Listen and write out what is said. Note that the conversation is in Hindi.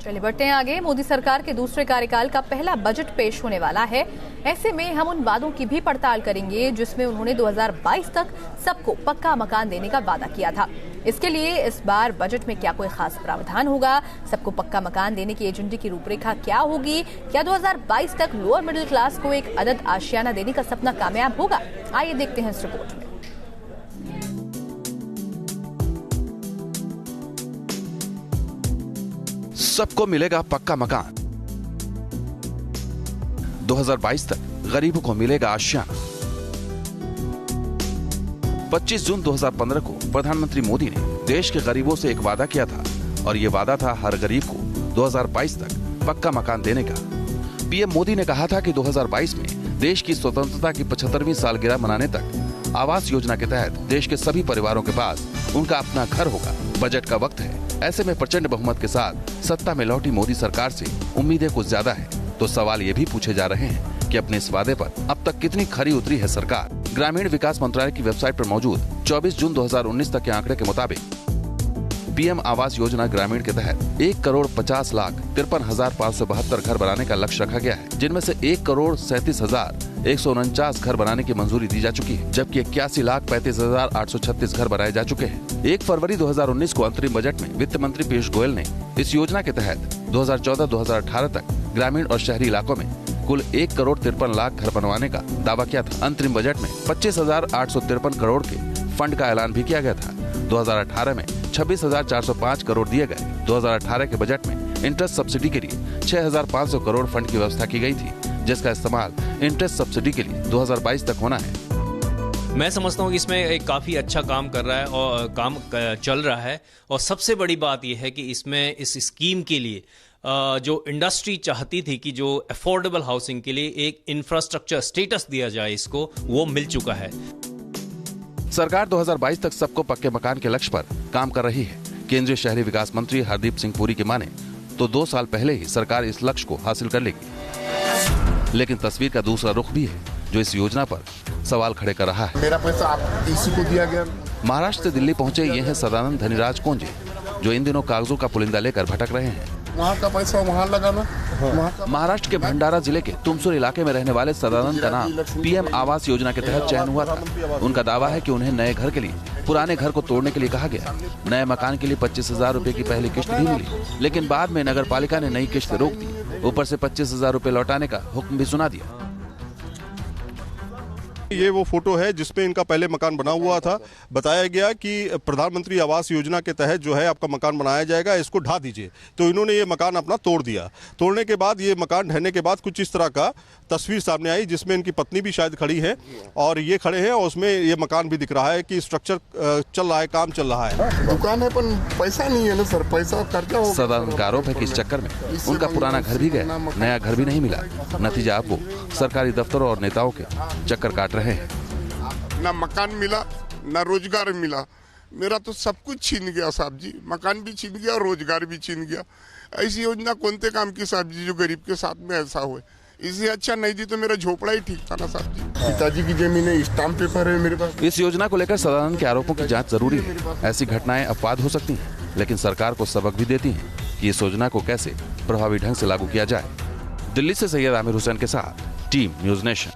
चलिए बढ़ते हैं आगे। मोदी सरकार के दूसरे कार्यकाल का पहला बजट पेश होने वाला है। ऐसे में हम उन वादों की भी पड़ताल करेंगे जिसमें उन्होंने 2022 तक सबको पक्का मकान देने का वादा किया था। इसके लिए इस बार बजट में क्या कोई खास प्रावधान होगा? सबको पक्का मकान देने की एजेंडे की रूपरेखा क्या होगी? क्या 2022 तक लोअर मिडिल क्लास को एक अदद आशियाना देने का सपना कामयाब होगा? आइए देखते हैं इस रिपोर्ट में। सबको मिलेगा पक्का मकान। 2022 तक गरीबों को मिलेगा आशियाना। 25 जून 2015 को प्रधानमंत्री मोदी ने देश के गरीबों से एक वादा किया था और ये वादा था हर गरीब को 2022 तक पक्का मकान देने का। पीएम मोदी ने कहा था कि 2022 में देश की स्वतंत्रता की 75वीं सालगिरह मनाने तक आवास योजना के तहत देश के सभी परिवारों के पास उनका अपना घर होगा। बजट का वक्त है। ऐसे में प्रचंड बहुमत के साथ सत्ता में लौटी मोदी सरकार से उम्मीदें कुछ ज्यादा है। तो सवाल ये भी पूछे जा रहे हैं कि अपने इस वादे पर अब तक कितनी खरी उतरी है सरकार। ग्रामीण विकास मंत्रालय की वेबसाइट पर मौजूद 24 जून 2019 तक के आंकड़े के मुताबिक पीएम आवास योजना ग्रामीण के तहत 1,50,53,572 घर बनाने का लक्ष्य रखा गया है, जिनमें से 1,37,149 घर बनाने की मंजूरी दी जा चुकी है, जबकि 81,35,836 घर बनाए जा चुके हैं। 1 फरवरी 2019 को अंतरिम बजट में वित्त मंत्री पीयूष गोयल ने इस योजना के तहत 2014-2018 तक ग्रामीण और शहरी इलाकों में कुल 1,53,00,000 घर बनवाने का दावा किया था। अंतरिम बजट में 25,853 करोड़ के फंड का ऐलान भी किया गया था। 2018 में 26,405 करोड़ दिए गए। 2018 के बजट में इंटरेस्ट सब्सिडी के लिए 6,500 करोड़ फंड की व्यवस्था की गई थी, जिसका इस्तेमाल इंटरेस्ट सब्सिडी के लिए 2022 तक होना है। मैं समझता हूँ कि इसमें एक काफ़ी अच्छा काम कर रहा है और काम चल रहा है। और सबसे बड़ी बात यह है कि इसमें इस स्कीम के लिए जो इंडस्ट्री चाहती थी कि जो अफोर्डेबल हाउसिंग के लिए एक इंफ्रास्ट्रक्चर स्टेटस दिया जाए, इसको वो मिल चुका है। सरकार 2022 तक सबको पक्के मकान के लक्ष्य पर काम कर रही है। केंद्रीय शहरी विकास मंत्री हरदीप सिंह पुरी की माने तो 2 साल पहले ही सरकार इस लक्ष्य को हासिल कर लेगी। लेकिन तस्वीर का दूसरा रुख भी है जो इस योजना पर सवाल खड़े कर रहा है। मेरा पैसा आप इसी को दिया गया। महाराष्ट्र से दिल्ली पहुंचे ये हैं सदानंद धनीराज कोंजे, जो इन दिनों कागजों का पुलिंदा लेकर भटक रहे हैं। वहाँ का पैसा वहाँ लगाना। महाराष्ट्र के भंडारा जिले के तुमसुर इलाके में रहने वाले सदानंद का नाम पीएम आवास योजना के तहत चयन हुआ था। उनका दावा है कि उन्हें नए घर के लिए पुराने घर को तोड़ने के लिए कहा गया। नए मकान के लिए 25,000 रूपए की पहली किश्त भी मिली, लेकिन बाद में नगर पालिका ने नई किश्त रोक दी। ऊपर से 25,000 रूपए लौटाने का हुक्म भी सुना दिया। ये वो फोटो है जिसमें इनका पहले मकान बना हुआ था। बताया गया कि प्रधानमंत्री आवास योजना के तहत जो है आपका मकान बनाया जाएगा, इसको ढा दीजिए। तो इन्होंने ये मकान अपना तोड़ दिया। तोड़ने के बाद ये मकान ढहने के बाद कुछ इस तरह का तस्वीर सामने आई, जिसमें इनकी पत्नी भी शायद खड़ी है और ये खड़े हैं और उसमें ये मकान भी दिख रहा है कि स्ट्रक्चर चल रहा है, काम चल रहा है। दुकान है पर पैसा नहीं है ना सर, पैसा खर्चा हो। सदानंद का आरोप है कि इस चक्कर में उनका पुराना घर भी गया, नया घर भी नहीं मिला। नतीजा अब वो सरकारी दफ्तरों और नेताओं के चक्कर काट रहे हैं। ना मकान मिला ना रोजगार मिला। मेरा तो सब कुछ छीन गया साहब जी, मकान भी छीन गया और रोजगार भी छीन गया। ऐसी योजना कोणते काम की साहब जी जो गरीब के साथ में ऐसा हुए? इससे अच्छा नहीं दी तो मेरा झोपड़ा ही ठीक था ना साहब जी। पिताजी की जमीन है, स्टाम्प पेपर है मेरे पास। इस योजना को लेकर सदानंद के आरोपों की जांच जरूरी है। ऐसी घटनाएं अपवाद हो सकती हैं, लेकिन सरकार को सबक भी देती हैं कि इस योजना को कैसे प्रभावी ढंग से लागू किया जाए। दिल्ली से सैयद आमिर हुसैन के साथ टीम न्यूज़ नेशन।